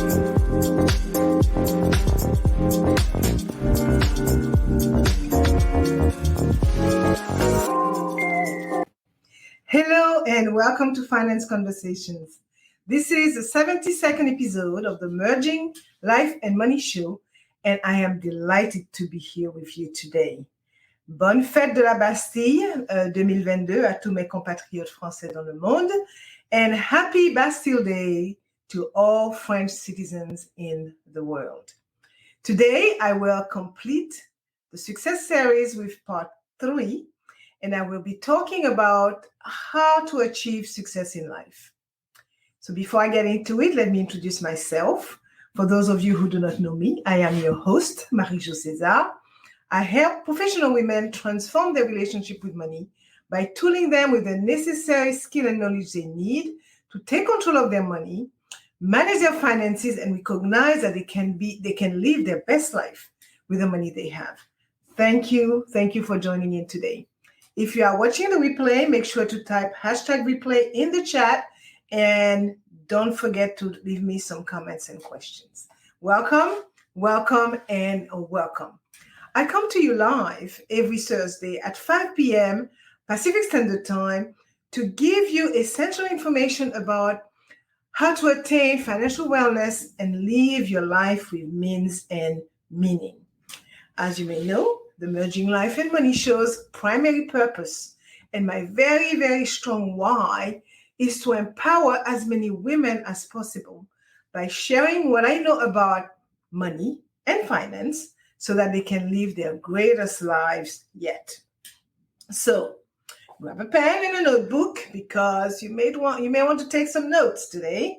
Hello and welcome to Finance Conversations. This is the 72nd episode of the Merging Life and Money Show, and I am delighted to be here with you today. Bonne fête de la Bastille 2022 à tous mes compatriotes français dans le monde, and happy Bastille Day to all French citizens in the world. Today, I will complete the success series with part 3, and I will be talking about how to achieve success in life. So before I get into it, let me introduce myself. For those of you who do not know me, I am your host, Marie-Jo César. I help professional women transform their relationship with money by tooling them with the necessary skill and knowledge they need to take control of their money, manage their finances, and recognize that they can live their best life with the money they have. Thank you for joining in today. If you are watching the replay, make sure to type #replay in the chat and don't forget to leave me some comments and questions. Welcome. I come to you live every Thursday at 5 p.m. Pacific Standard Time to give you essential information about how to attain financial wellness and live your life with means and meaning. As you may know, the Merging Life and Money Show's primary purpose and my very, very strong why is to empower as many women as possible by sharing what I know about money and finance so that they can live their greatest lives yet. So grab a pen and a notebook because you may want to take some notes today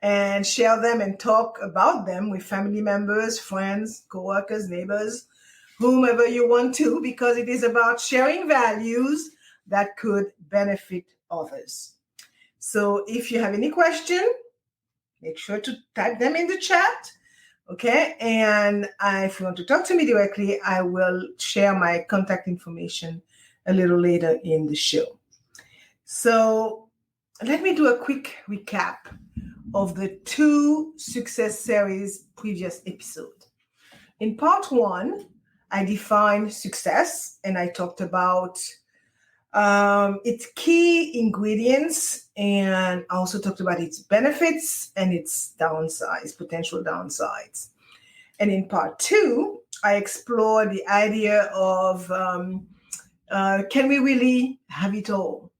and share them and talk about them with family members, friends, coworkers, neighbors, whomever you want to, because it is about sharing values that could benefit others. So if you have any question, make sure to type them in the chat, okay? And if you want to talk to me directly, I will share my contact information a little later in the show. So let me do a quick recap of the 2 success series previous episodes. In part 1, I defined success and I talked about its key ingredients, and I also talked about its benefits and its downsides, potential downsides. And in part 2, I explored the idea of can we really have it all?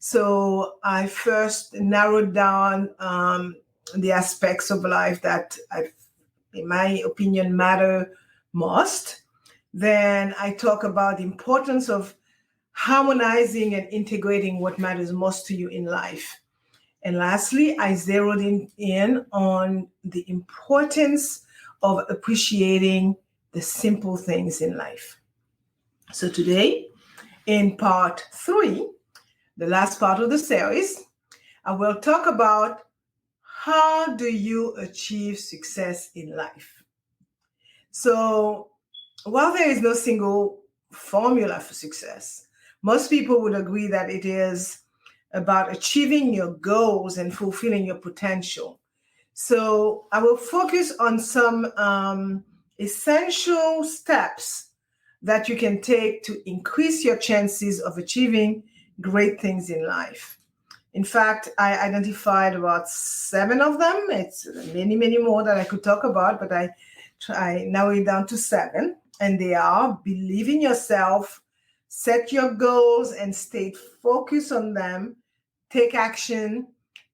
So I first narrowed down the aspects of life that, in my opinion, matter most. Then I talk about the importance of harmonizing and integrating what matters most to you in life. And lastly, I zeroed in on the importance of appreciating the simple things in life. So today, in part 3, the last part of the series, I will talk about how do you achieve success in life. So while there is no single formula for success, most people would agree that it is about achieving your goals and fulfilling your potential. So I will focus on some essential steps that you can take to increase your chances of achieving great things in life. In fact, I identified about 7 of them. It's many more that I could talk about, but I narrowed it down to 7. And they are: believe in yourself, set your goals and stay focused on them, take action,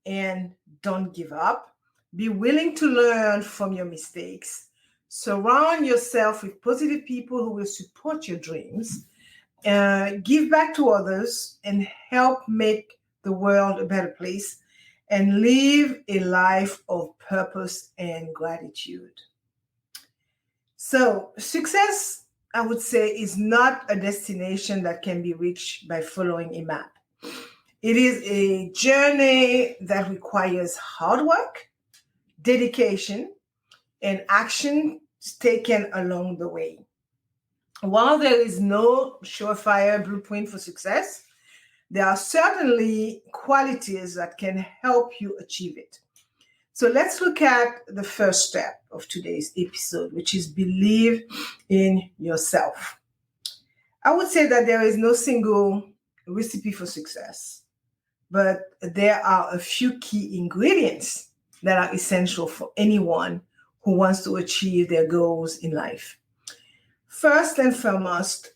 and don't give up. Be willing to learn from your mistakes. Surround yourself with positive people who will support your dreams. Give back to others and help make the world a better place, and live a life of purpose and gratitude. So success, I would say, is not a destination that can be reached by following a map. It is a journey that requires hard work, dedication, and action taken along the way. While there is no surefire blueprint for success, there are certainly qualities that can help you achieve it. So let's look at the first step of today's episode, which is believe in yourself. I would say that there is no single recipe for success, but there are a few key ingredients that are essential for anyone who wants to achieve their goals in life. First and foremost,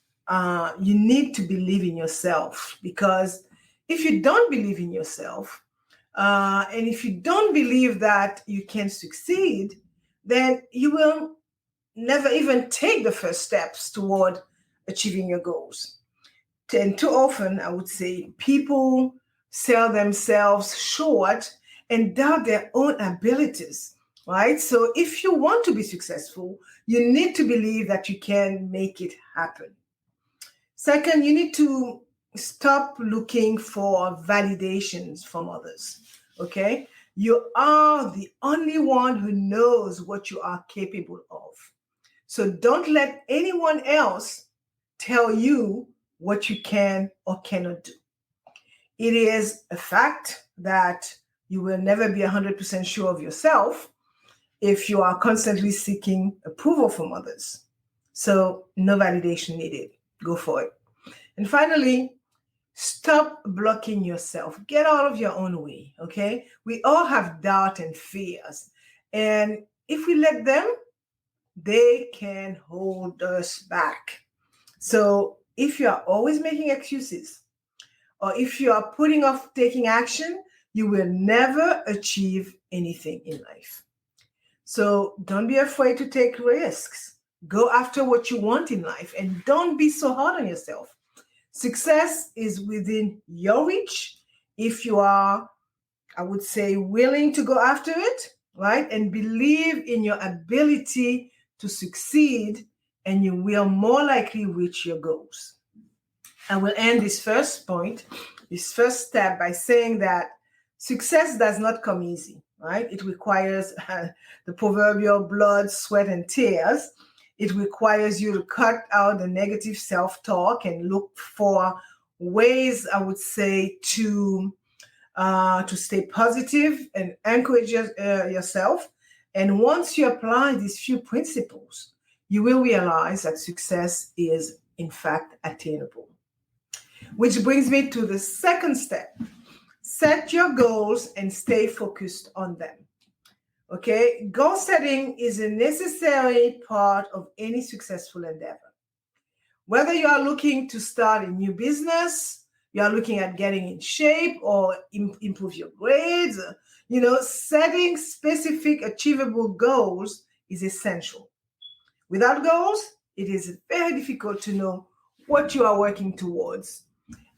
you need to believe in yourself, because if you don't believe in yourself, and if you don't believe that you can succeed, then you will never even take the first steps toward achieving your goals. And too often, I would say, people sell themselves short and doubt their own abilities, right? So if you want to be successful, you need to believe that you can make it happen. Second, you need to stop looking for validations from others, okay? You are the only one who knows what you are capable of. So don't let anyone else tell you what you can or cannot do. It is a fact that you will never be 100% sure of yourself if you are constantly seeking approval from others. So no validation needed. Go for it. And finally, stop blocking yourself. Get out of your own way, okay? We all have doubt and fears. And if we let them, they can hold us back. So if you are always making excuses, or if you are putting off taking action, you will never achieve anything in life. So don't be afraid to take risks. Go after what you want in life and don't be so hard on yourself. Success is within your reach if you are, I would say, willing to go after it, right? And believe in your ability to succeed, and you will more likely reach your goals. I will end this first point, this first step, by saying that success does not come easy, right? It requires the proverbial blood, sweat, and tears. It requires you to cut out the negative self-talk and look for ways, I would say, to stay positive and encourage yourself. And once you apply these few principles, you will realize that success is, in fact, attainable. Which brings me to the second step. Set your goals and stay focused on them. Okay, goal setting is a necessary part of any successful endeavor. Whether you are looking to start a new business, you are looking at getting in shape or improve your grades, setting specific achievable goals is essential. Without goals, it is very difficult to know what you are working towards,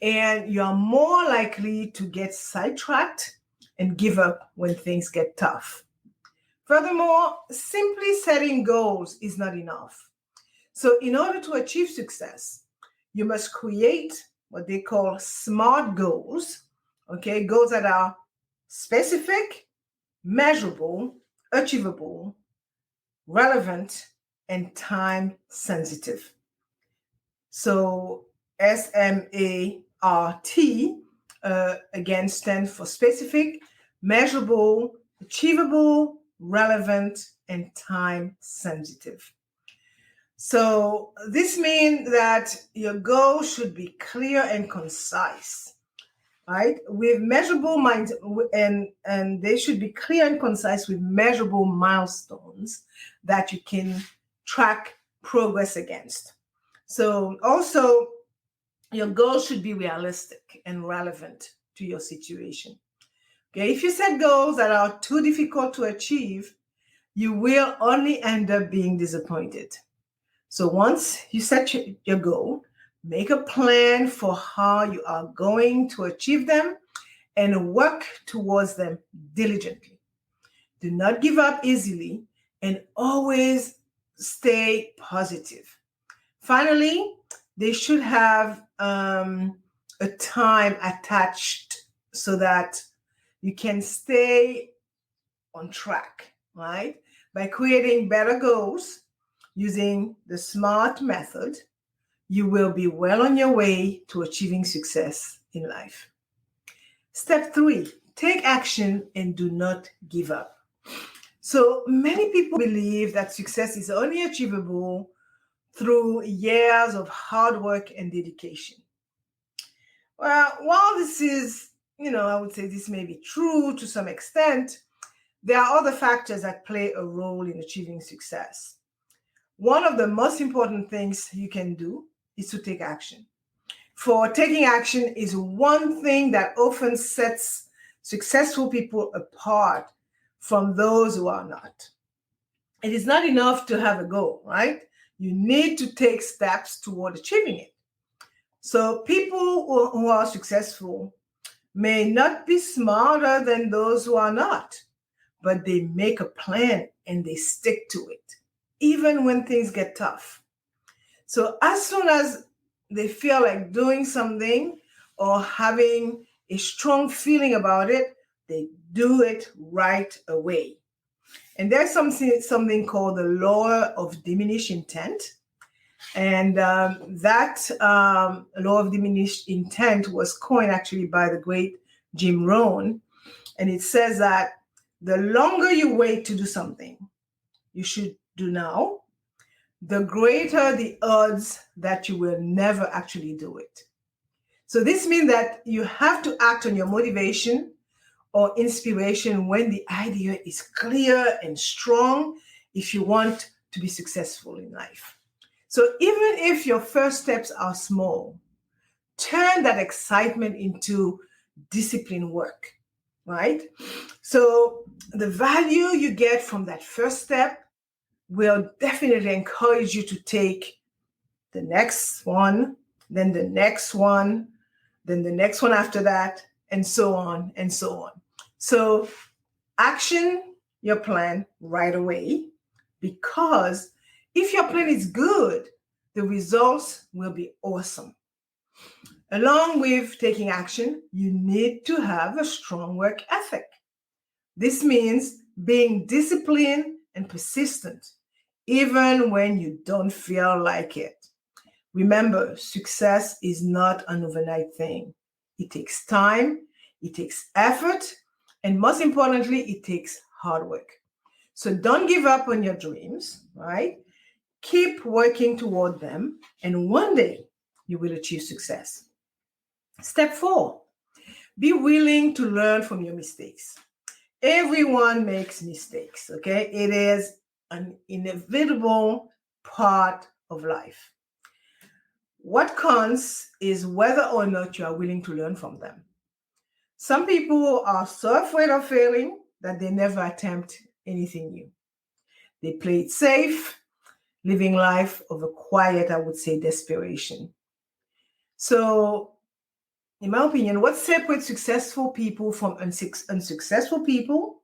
and you are more likely to get sidetracked and give up when things get tough. Furthermore, simply setting goals is not enough. So in order to achieve success, you must create what they call SMART goals, okay? Goals that are specific, measurable, achievable, relevant, and time sensitive. So SMART, again, stands for specific, measurable, achievable, relevant, and time sensitive. So this means that your goal should be clear and concise, right? With measurable minds, and they should be clear and concise with measurable milestones that you can track progress against. So also, your goal should be realistic and relevant to your situation. Okay, if you set goals that are too difficult to achieve, you will only end up being disappointed. So once you set your goal, make a plan for how you are going to achieve them and work towards them diligently. Do not give up easily and always stay positive. Finally, they should have a time attached so that you can stay on track, right? By creating better goals using the SMART method, you will be well on your way to achieving success in life. Step 3, take action and do not give up. So many people believe that success is only achievable through years of hard work and dedication. Well, while this is, I would say this may be true to some extent, there are other factors that play a role in achieving success. One of the most important things you can do is to take action. For taking action is one thing that often sets successful people apart from those who are not. It is not enough to have a goal, right? You need to take steps toward achieving it. So people who are successful may not be smarter than those who are not, but they make a plan and they stick to it, even when things get tough. So as soon as they feel like doing something or having a strong feeling about it, they do it right away. And there's something called the law of diminishing intent. And that law of diminished intent was coined actually by the great Jim Rohn. And it says that the longer you wait to do something you should do now, the greater the odds that you will never actually do it. So this means that you have to act on your motivation or inspiration when the idea is clear and strong if you want to be successful in life. So even if your first steps are small, turn that excitement into disciplined work, right? So the value you get from that first step will definitely encourage you to take the next one, then the next one, then the next one after that, and so on and so on. So action your plan right away, because if your plan is good, the results will be awesome. Along with taking action, you need to have a strong work ethic. This means being disciplined and persistent, even when you don't feel like it. Remember, success is not an overnight thing. It takes time, it takes effort, and most importantly, it takes hard work. So don't give up on your dreams, right? Keep working toward them, and one day you will achieve success. Step 4, be willing to learn from your mistakes. Everyone makes mistakes, okay? It is an inevitable part of life. What counts is whether or not you are willing to learn from them. Some people are so afraid of failing that they never attempt anything new. They play it safe, living life of a quiet, I would say, desperation. So, in my opinion, what separates successful people from unsuccessful people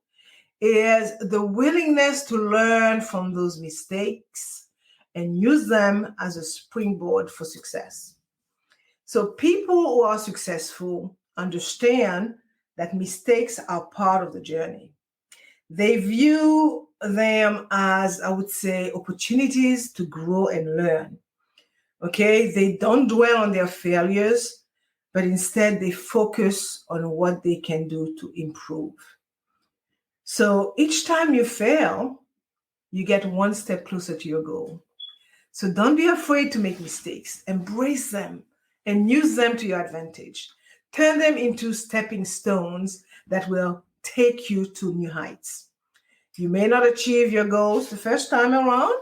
is the willingness to learn from those mistakes and use them as a springboard for success. So people who are successful understand that mistakes are part of the journey. They view them as, I would say, opportunities to grow and learn. Okay, they don't dwell on their failures, but instead they focus on what they can do to improve. So each time you fail, you get one step closer to your goal. So don't be afraid to make mistakes. Embrace them and use them to your advantage. Turn them into stepping stones that will take you to new heights. You may not achieve your goals the first time around,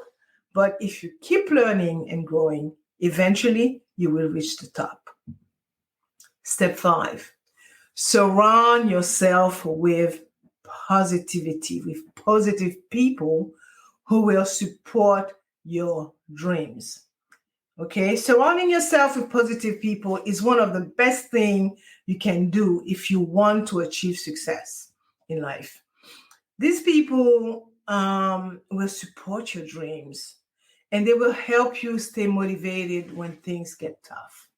but if you keep learning and growing, eventually you will reach the top. Step 5, surround yourself with positivity, with positive people who will support your dreams. Okay, surrounding yourself with positive people is one of the best things you can do if you want to achieve success in life. These people will support your dreams, and they will help you stay motivated when things get tough.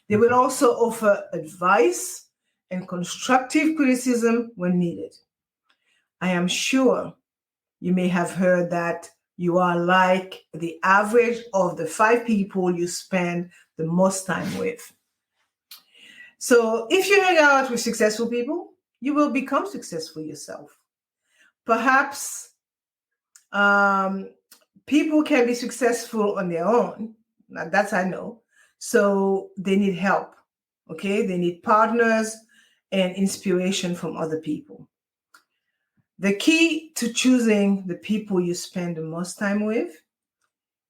They will also offer advice and constructive criticism when needed. I am sure you may have heard that you are like the average of the 5 people you spend the most time with. So if you hang out with successful people, you will become successful yourself. Perhaps People can be successful on their own. Now, that's I know. So they need help. Okay, they need partners and inspiration from other people. The key to choosing the people you spend the most time with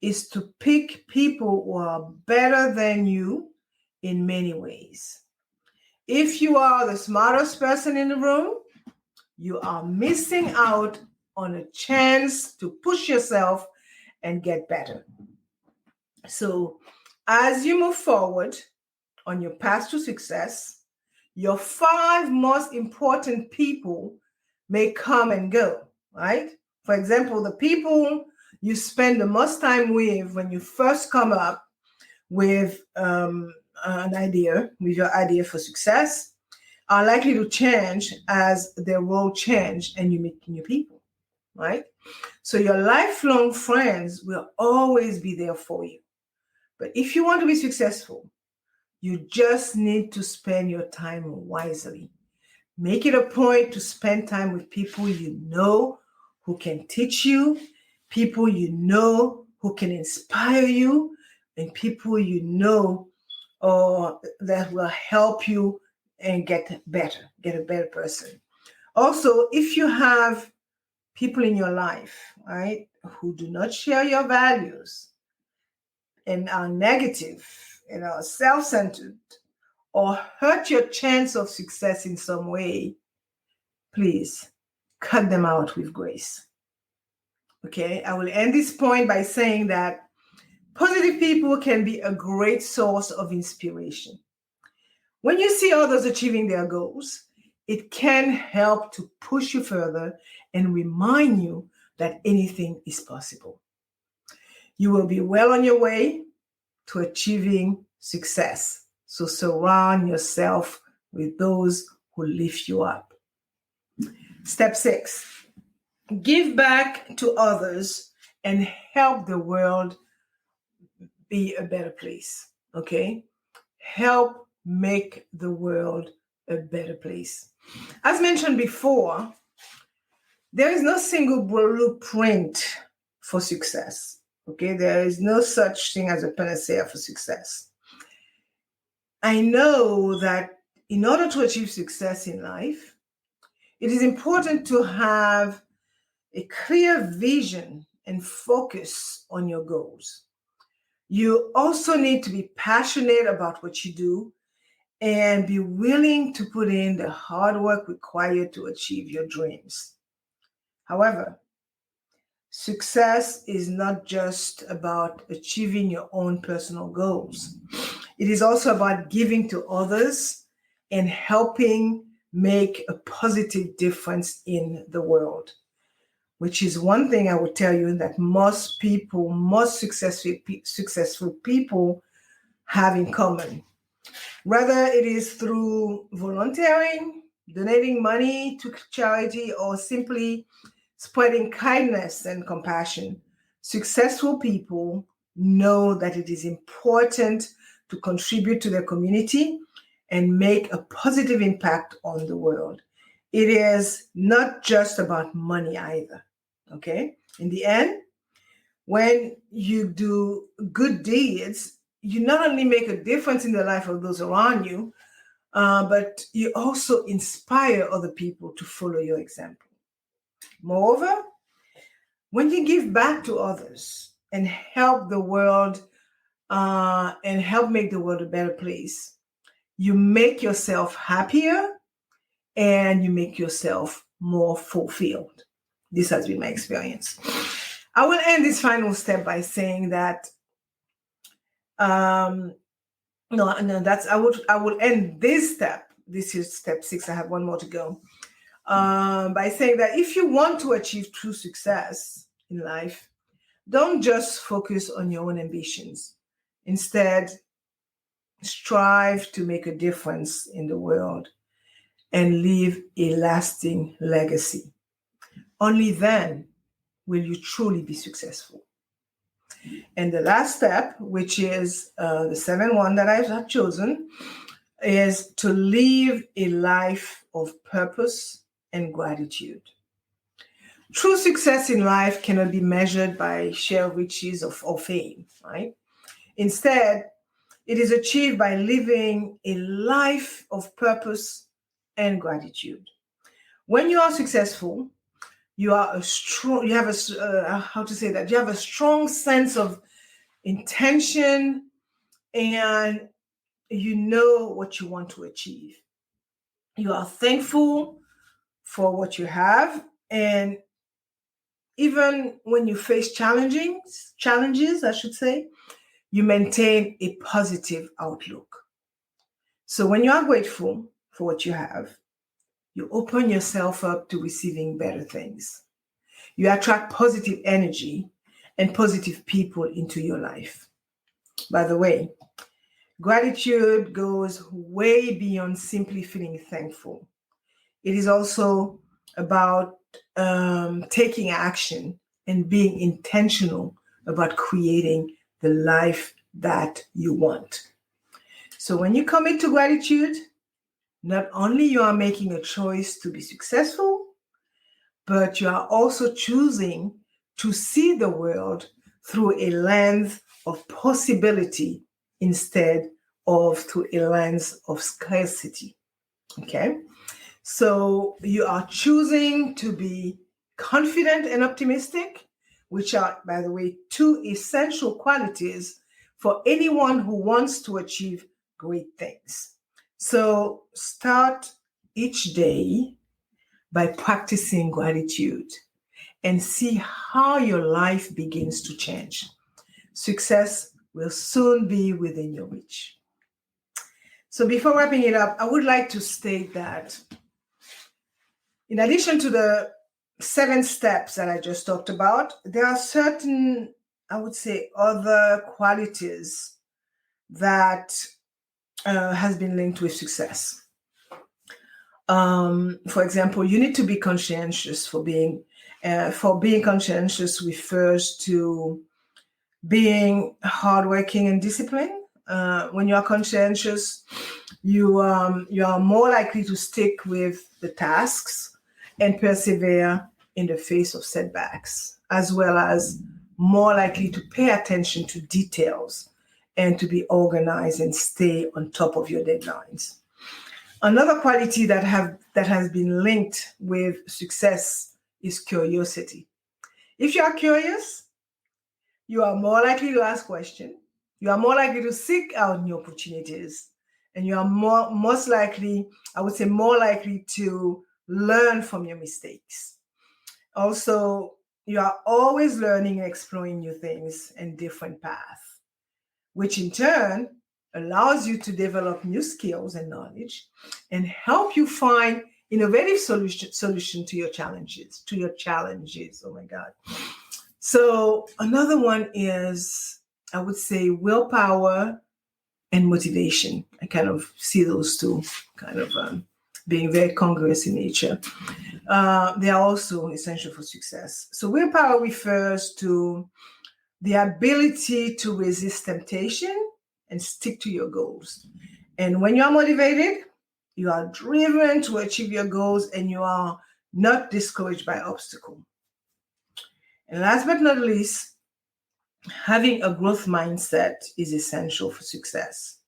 is to pick people who are better than you in many ways. If you are the smartest person in the room, you are missing out on a chance to push yourself and get better. So, as you move forward on your path to success, your 5 most important people may come and go, right? For example, the people you spend the most time with when you first come up with an idea, with your idea for success, are likely to change as their role change and you meet new people, right? So your lifelong friends will always be there for you. But if you want to be successful, you just need to spend your time wisely. Make it a point to spend time with people you know who can teach you, people you know who can inspire you, and people you know that will help you and get a better person. Also, if you have people in your life, right, who do not share your values and are negative and are self-centered or hurt your chance of success in some way, please cut them out with grace. Okay, I will end this point by saying that positive people can be a great source of inspiration. When you see others achieving their goals, it can help to push you further and remind you that anything is possible. You will be well on your way to achieving success. So surround yourself with those who lift you up. Step 6, give back to others and help the world be a better place. Okay? Help make the world a better place. As mentioned before, there is no single blueprint for success. Okay, there is no such thing as a panacea for success. I know that in order to achieve success in life, it is important to have a clear vision and focus on your goals. You also need to be passionate about what you do and be willing to put in the hard work required to achieve your dreams. However, success is not just about achieving your own personal goals. It is also about giving to others and helping make a positive difference in the world, which is one thing I would tell you that most successful people have in common. Whether it is through volunteering, donating money to charity, or simply spreading kindness and compassion, successful people know that it is important to contribute to their community and make a positive impact on the world. It is not just about money either, okay? In the end, when you do good deeds, you not only make a difference in the life of those around you, but you also inspire other people to follow your example. Moreover, when you give back to others and help the world and help make the world a better place, you make yourself happier and you make yourself more fulfilled. This has been my experience. I will end this final step by saying that I will end this step. This is step 6. I have one more to go. By saying that if you want to achieve true success in life, don't just focus on your own ambitions. Instead, strive to make a difference in the world and leave a lasting legacy. Only then will you truly be successful. And the last step, which is the 7th one that I have chosen, is to live a life of purpose and gratitude. True success in life cannot be measured by sheer riches or fame, right? Instead, it is achieved by living a life of purpose and gratitude. When you are successful, you are a strong, you have how to say that, you have a strong sense of intention, and you know what you want to achieve. You are thankful for what you have, and even when you face challenges, I should say, you maintain a positive outlook. So when you are grateful for what you have, you open yourself up to receiving better things. You attract positive energy and positive people into your life. By the way, gratitude goes way beyond simply feeling thankful. It is also about taking action and being intentional about creating the life that you want. So when you commit to gratitude, not only you are making a choice to be successful, but you are also choosing to see the world through a lens of possibility instead of through a lens of scarcity. Okay? So you are choosing to be confident and optimistic, which are, by the way, two essential qualities for anyone who wants to achieve great things. So start each day by practicing gratitude and see how your life begins to change. Success will soon be within your reach. So before wrapping it up, I would like to state that in addition to the 7 steps that I just talked about, there are certain, I would say, other qualities that has been linked with success. For example, you need to be conscientious. For being conscientious refers to being hardworking and disciplined. When you are conscientious, you are more likely to stick with the tasks and persevere in the face of setbacks, as well as more likely to pay attention to details and to be organized and stay on top of your deadlines. Another quality that has been linked with success is curiosity. If you are curious, you are more likely to ask questions. You are more likely to seek out new opportunities, and you are most likely, I would say, more likely to learn from your mistakes. Also, you are always learning and exploring new things and different paths, which in turn allows you to develop new skills and knowledge and help you find innovative solution to your challenges. Oh my God. So another one is, I would say, willpower and motivation. I kind of see those two kind of being very congruous in nature. They are also essential for success. So willpower refers to the ability to resist temptation and stick to your goals. And when you are motivated, you are driven to achieve your goals and you are not discouraged by obstacles. And last but not least, having a growth mindset is essential for success.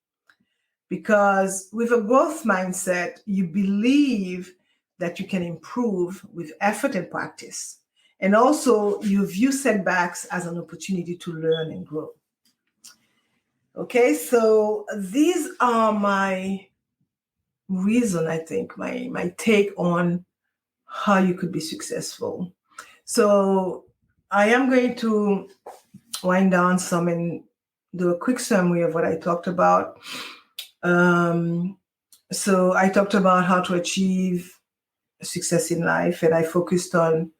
Because with a growth mindset, you believe that you can improve with effort and practice. And also, you view setbacks as an opportunity to learn and grow. Okay, so these are my reason, I think, my take on how you could be successful. So I am going to wind down some and do a quick summary of what I talked about. So I talked about how to achieve success in life, and I focused on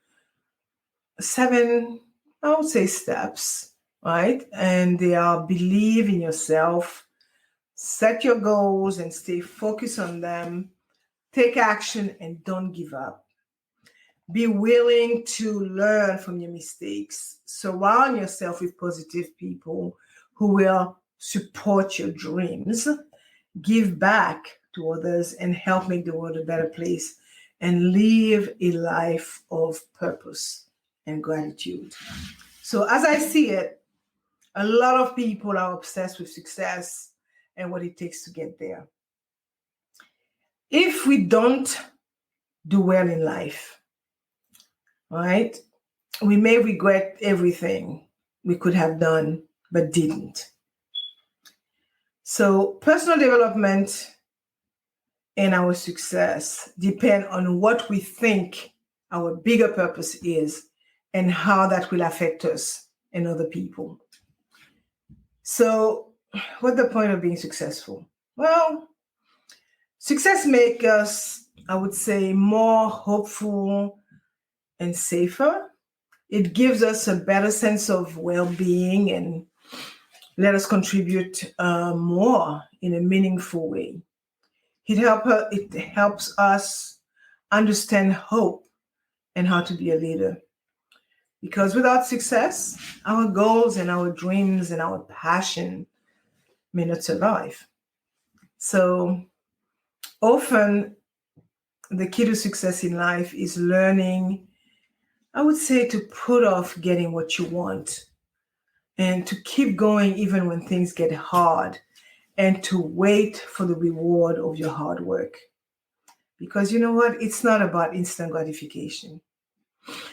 7, I would say, steps, right? And they are: believe in yourself, set your goals and stay focused on them, take action and don't give up. Be willing to learn from your mistakes. Surround yourself with positive people who will support your dreams. Give back to others and help make the world a better place. and live a life of purpose and gratitude. So as I see it, a lot of people are obsessed with success and what it takes to get there. If we don't do well in life, right, we may regret everything we could have done but didn't. So personal development and our success depend on what we think our bigger purpose is and how that will affect us and other people. So what's the point of being successful? Well, success makes us, I would say, more hopeful and safer. It gives us a better sense of well-being and let us contribute more in a meaningful way. It helps us understand hope and how to be a leader. Because without success, our goals and our dreams and our passion may not survive. So often the key to success in life is learning, I would say, to put off getting what you want and to keep going even when things get hard and to wait for the reward of your hard work. Because you know what? It's not about instant gratification.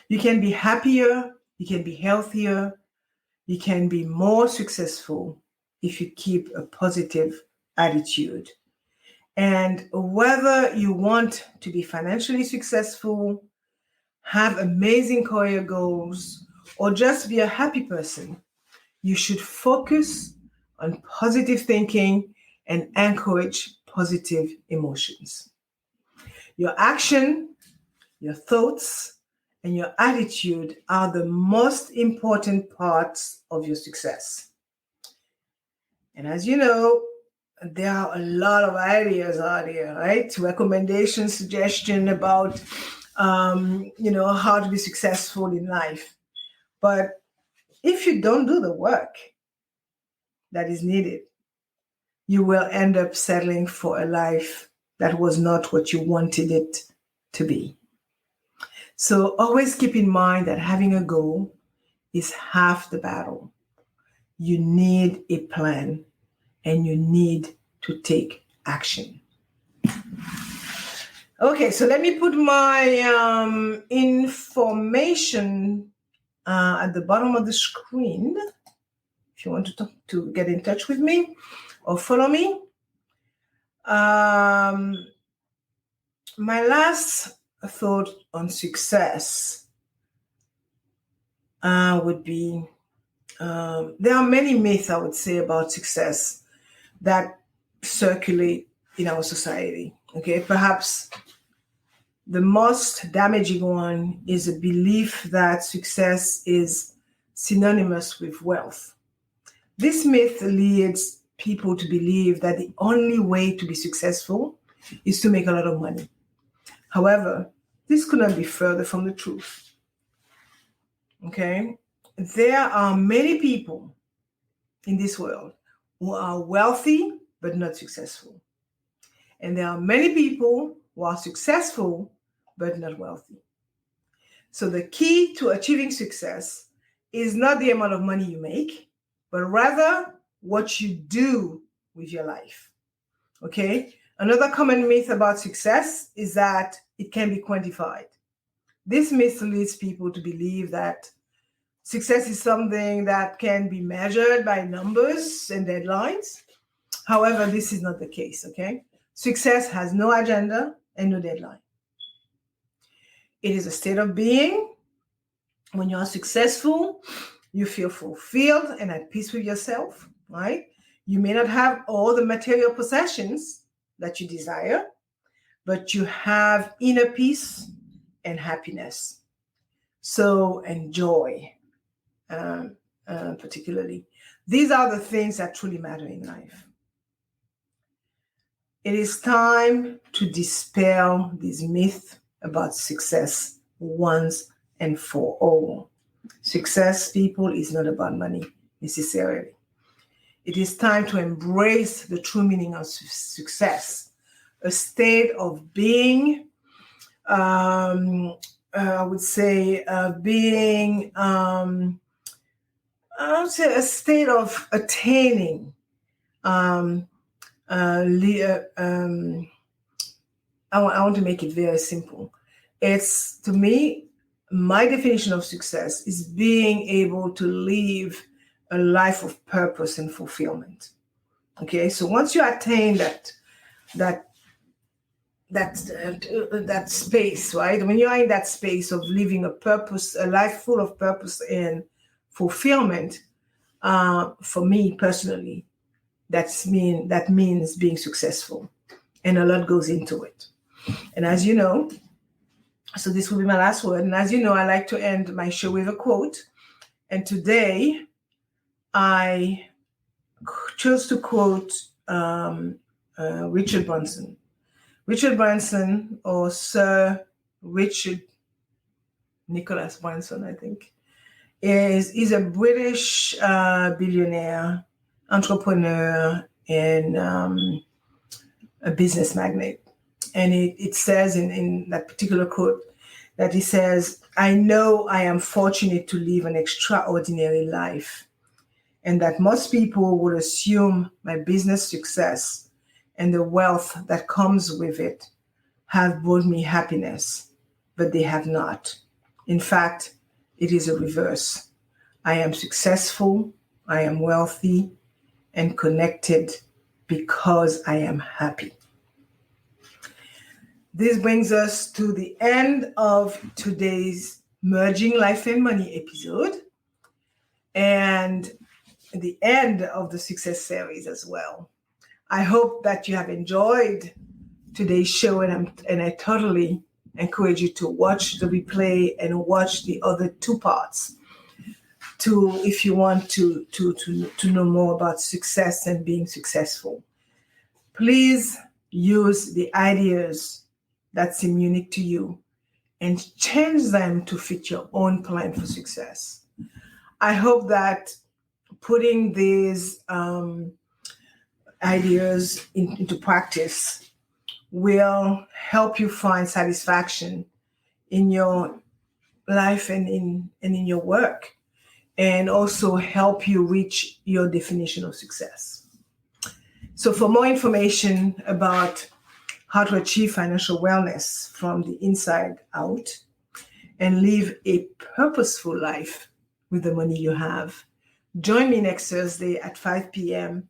You can be happier, you can be healthier, you can be more successful if you keep a positive attitude. And whether you want to be financially successful, have amazing career goals, or just be a happy person, you should focus on positive thinking and encourage positive emotions. Your action, your thoughts, and your attitude are the most important parts of your success. And as you know, there are a lot of ideas out there, right? Recommendations, suggestions about, how to be successful in life. But if you don't do the work that is needed, you will end up settling for a life that was not what you wanted it to be. So always keep in mind that having a goal is half the battle. You need a plan and you need to take action. Okay, so let me put my information at the bottom of the screen if you want to get in touch with me or follow me. My last thought on success would be there are many myths, I would say, about success that circulate in our society. Okay, perhaps the most damaging one is a belief that success is synonymous with wealth. This myth leads people to believe that the only way to be successful is to make a lot of money. However, this could not be further from the truth. Okay? There are many people in this world who are wealthy but not successful. And there are many people who are successful but not wealthy. So the key to achieving success is not the amount of money you make, but rather what you do with your life. Okay? Another common myth about success is that it can be quantified. This myth leads people to believe that success is something that can be measured by numbers and deadlines. However, this is not the case, okay? Success has no agenda and no deadline. It is a state of being. When you are successful, you feel fulfilled and at peace with yourself, right? You may not have all the material possessions that you desire, but you have inner peace and happiness. So enjoy, particularly. These are the things that truly matter in life. It is time to dispel these myths about success once and for all. Success, people, is not about money necessarily. It is time to embrace the true meaning of success, a state of being I would say being, I would say a state of attaining. Um, I want to make it very simple. It's, to me, my definition of success is being able to live a life of purpose and fulfillment. Okay, so once you attain that that space, right? When you are in that space of living a life full of purpose and fulfillment, for me personally, that means being successful, and a lot goes into it. And as you know, so this will be my last word. And as you know, I like to end my show with a quote. And today, I chose to quote Richard Branson. Richard Branson, or Sir Richard Nicholas Branson, I think, is a British billionaire, entrepreneur, and a business magnate. And it says in that particular quote that he says, "I know I am fortunate to live an extraordinary life, and that most people would assume my business success and the wealth that comes with it have brought me happiness, but they have not. In fact, it is a reverse. I am successful, I am wealthy, and connected because I am happy." This brings us to the end of today's Merging Life and Money episode, and the end of the Success series as well. I hope that you have enjoyed today's show, and I totally encourage you to watch the replay and watch the other two parts if you want to know more about success and being successful. Please use the ideas that seem unique to you and change them to fit your own plan for success. I hope that putting these ideas into practice will help you find satisfaction in your life and in your work, and also help you reach your definition of success. So for more information about how to achieve financial wellness from the inside out and live a purposeful life with the money you have, join me next Thursday at 5 p.m.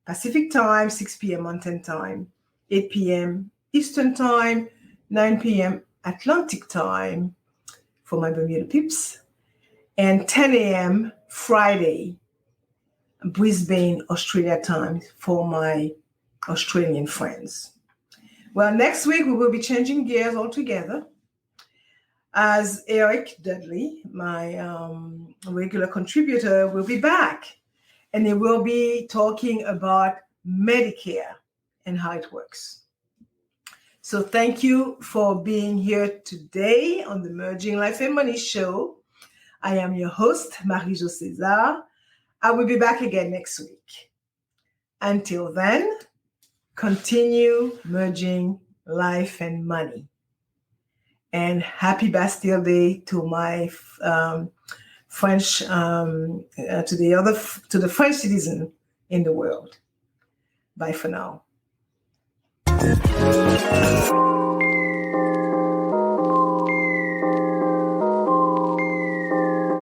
Pacific time, 6 p.m. Mountain time, 8 p.m. Eastern time, 9 p.m. Atlantic time for my Bermuda peeps, and 10 a.m. Friday, Brisbane, Australia time for my Australian friends. Well, next week we will be changing gears altogether, as Eric Dudley, my regular contributor, will be back, and he will be talking about Medicare and how it works. So thank you for being here today on the Merging Life and Money show. I am your host, Marie-Jo César. I will be back again next week. Until then, continue merging life and money. And happy Bastille Day to my French, to the French citizen in the world. Bye for now.